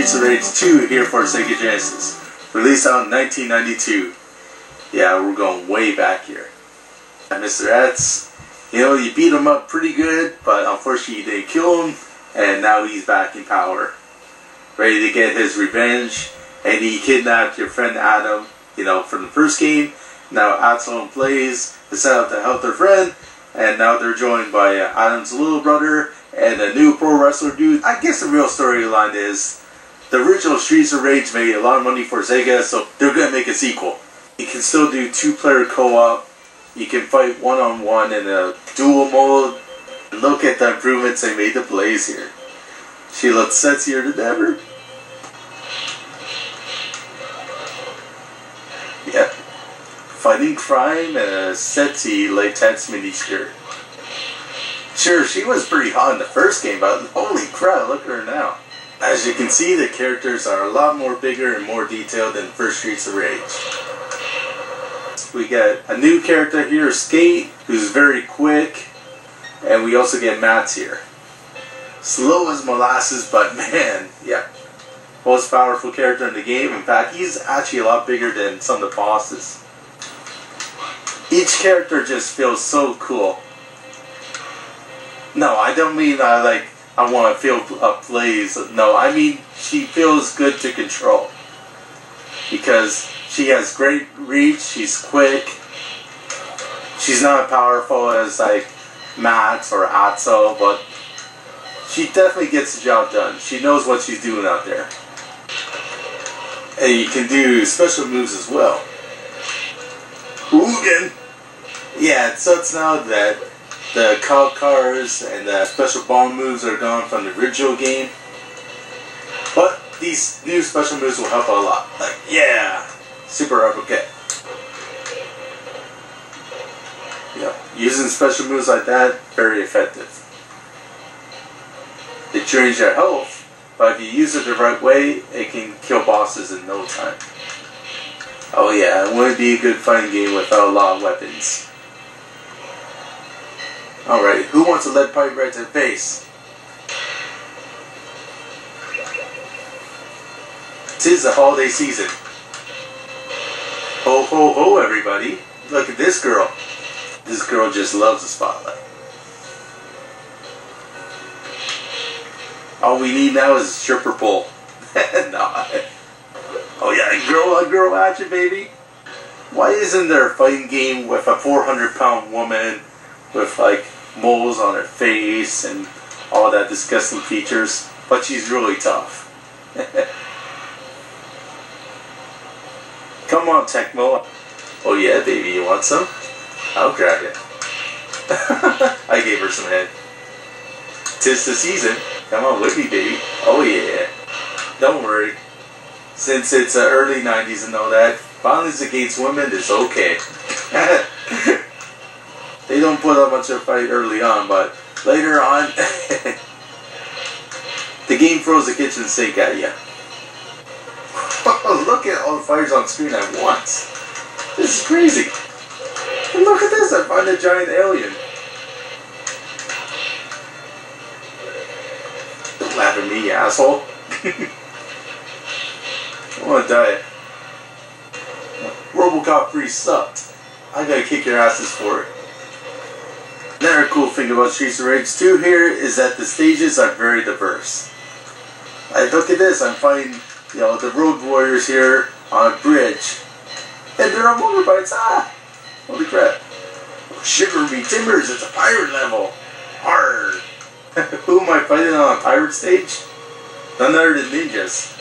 Streets of Rage 2 here for Sega Genesis. Released out in 1992. Yeah, we're going way back here. And Mr. X, you beat him up pretty good, but unfortunately you didn't kill him, and now he's back in power. Ready to get his revenge, and he kidnapped your friend Adam, from the first game. Now Axel plays to set up to help their friend, and now they're joined by Adam's little brother and a new pro wrestler dude. I guess the real storyline is the original Streets of Rage made a lot of money for Sega, so they're going to make a sequel. You can still do 2-player co-op. You can fight one-on-one in a dual mode. Look at the improvements they made to Blaze here. She looks sexier than ever. Yep. Fighting crime and a sexy latex miniskirt. Sure, she was pretty hot in the first game, but holy crap, look at her now. As you can see, the characters are a lot more bigger and more detailed than the first Streets of Rage. We get a new character here, Skate, who's very quick, and we also get Mats here. Slow as molasses, but man, yeah. Most powerful character in the game. In fact, he's actually a lot bigger than some of the bosses. Each character just feels so cool. No, I don't mean I want to feel a Blaze. No, I mean she feels good to control. Because she has great reach, she's quick. She's not as powerful as Max or Atso, but she definitely gets the job done. She knows what she's doing out there. And you can do special moves as well. Hoogan! Yeah, it sucks now that the cop cars and the special bomb moves are gone from the original game. But these new special moves will help a lot. Yeah! Super uppercut. Yeah, using special moves like that, very effective. It drains your health, but if you use it the right way, it can kill bosses in no time. Oh yeah, it wouldn't be a good fighting game without a lot of weapons. Alright, who wants a lead pipe right to the face? 'Tis the holiday season. Ho ho ho everybody. Look at this girl. This girl just loves the spotlight. All we need now is a stripper pole. No. Oh yeah, girl action, baby. Why isn't there a fighting game with a 400-pound woman with moles on her face and all that disgusting features? But she's really tough. Come on, Tecmo. Oh yeah, baby, you want some? I'll grab it. I gave her some head. 'Tis the season. Come on with me, baby. Oh yeah. Don't worry. Since it's early 90s and all that, violence against women is okay. They don't put up much of a fight early on, but later on, the game throws the kitchen sink at you. Look at all the fires on screen at once. This is crazy. And look at this, I find a giant alien. Don't laugh at me, you asshole. I want to die. Robocop 3 sucked. I'm gonna kick your asses for it. Another cool thing about Streets of Rage 2 here is that the stages are very diverse. Look at this, I'm fighting the road warriors here on a bridge. And they're on motorbikes. Ah! Holy crap. Shiver me timbers, it's a pirate level. Arrgh. Who am I fighting on a pirate stage? None other than ninjas.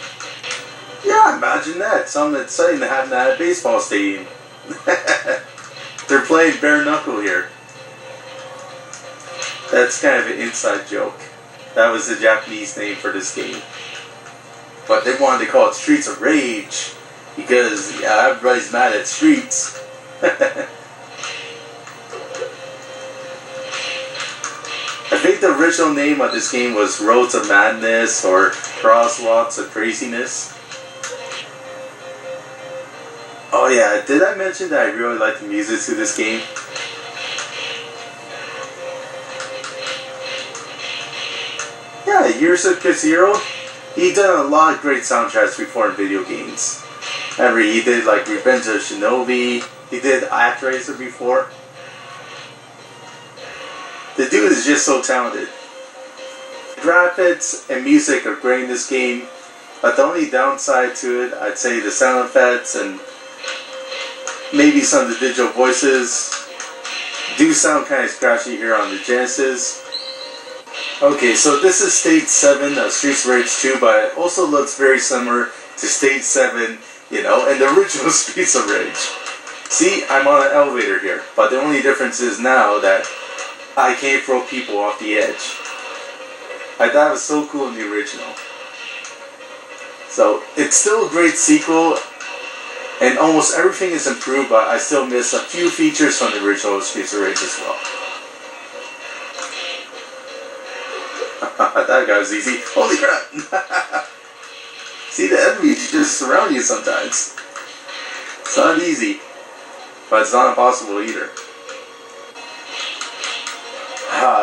Yeah, imagine that. Something exciting to happen at a baseball stadium. They're playing bare knuckle here. That's kind of an inside joke. That was the Japanese name for this game. But they wanted to call it Streets of Rage because everybody's mad at streets. I think the original name of this game was Roads of Madness or Crosswalks of Craziness. Oh yeah, did I mention that I really like the music to this game? Yeah, Years of Kazero. He did a lot of great soundtracks before in video games. Remember, he did like Revenge of Shinobi. He did Actraiser before. The dude is just so talented. Graphics and music are great in this game, but the only downside to it, I'd say the sound effects and maybe some of the digital voices do sound kind of scratchy here on the Genesis. Okay, so this is Stage 7 of Streets of Rage 2, but it also looks very similar to Stage 7, you know, and the original Streets of Rage. See, I'm on an elevator here, but the only difference is now that I can't throw people off the edge. I thought it was so cool in the original. So, it's still a great sequel, and almost everything is improved, but I still miss a few features from the original Streets of Rage as well. That guy was easy. Holy crap! See, the enemies just surround you sometimes. It's not easy, but it's not impossible either.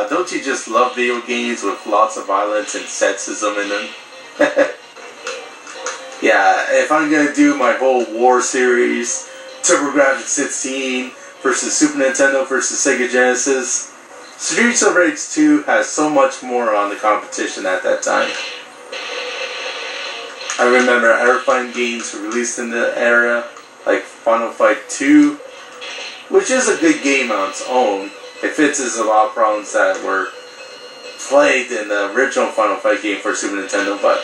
Don't you just love video games with lots of violence and sexism in them? Yeah, if I'm gonna do my whole war series, TurboGrafx 16 versus Super Nintendo versus Sega Genesis, Streets of Rage 2 has so much more on the competition at that time. I remember airplane games released in the era, like Final Fight 2, which is a good game on its own. It fixes a lot of problems that were plagued in the original Final Fight game for Super Nintendo, but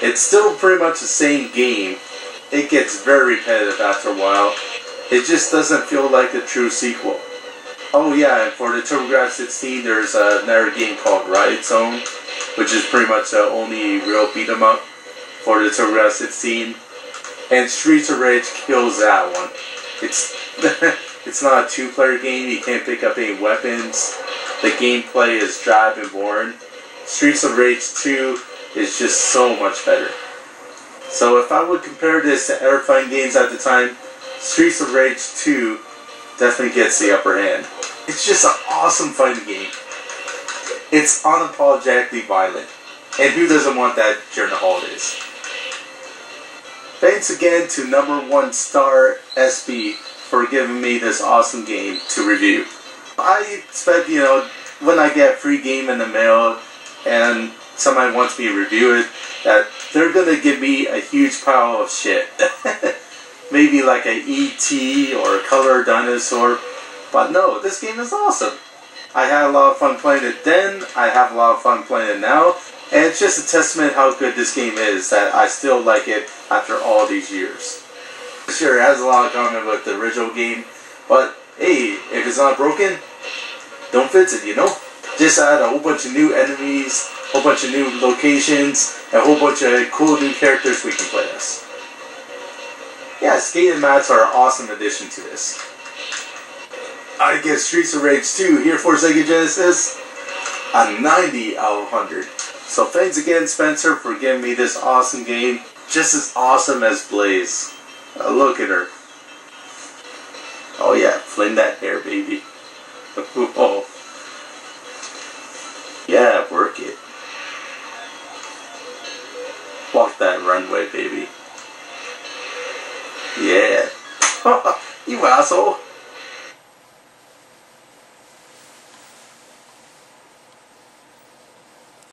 it's still pretty much the same game. It gets very repetitive after a while. It just doesn't feel like a true sequel. Oh yeah, and for the TurboGrafx 16, there's another game called Riot Zone, which is pretty much the only real beat 'em up for the TurboGrafx 16. And Streets of Rage kills that one. It's it's not a two-player game. You can't pick up any weapons. The gameplay is dry and boring. Streets of Rage 2 is just so much better. So if I would compare this to airplane games at the time, Streets of Rage 2 definitely gets the upper hand. It's just an awesome fighting game. It's unapologetically violent. And who doesn't want that during the holidays? Thanks again to #1 star SB for giving me this awesome game to review. I expect, you know, when I get a free game in the mail and somebody wants me to review it, that they're gonna give me a huge pile of shit. Maybe like a E.T. or a Color Dinosaur. But no, this game is awesome. I had a lot of fun playing it then, I have a lot of fun playing it now, and it's just a testament how good this game is that I still like it after all these years. Sure, it has a lot of common with the original game, but hey, if it's not broken, don't fix it, you know? Just add a whole bunch of new enemies, a whole bunch of new locations, and a whole bunch of cool new characters we can play as. Yeah, skating mats are an awesome addition to this. I give Streets of Rage 2 here for Sega Genesis a 90 out of 100. So thanks again, Spencer, for giving me this awesome game. Just as awesome as Blaze. Look at her. Oh yeah, fling that hair, baby. Oh. Yeah, work it. Walk that runway, baby. Yeah. You asshole.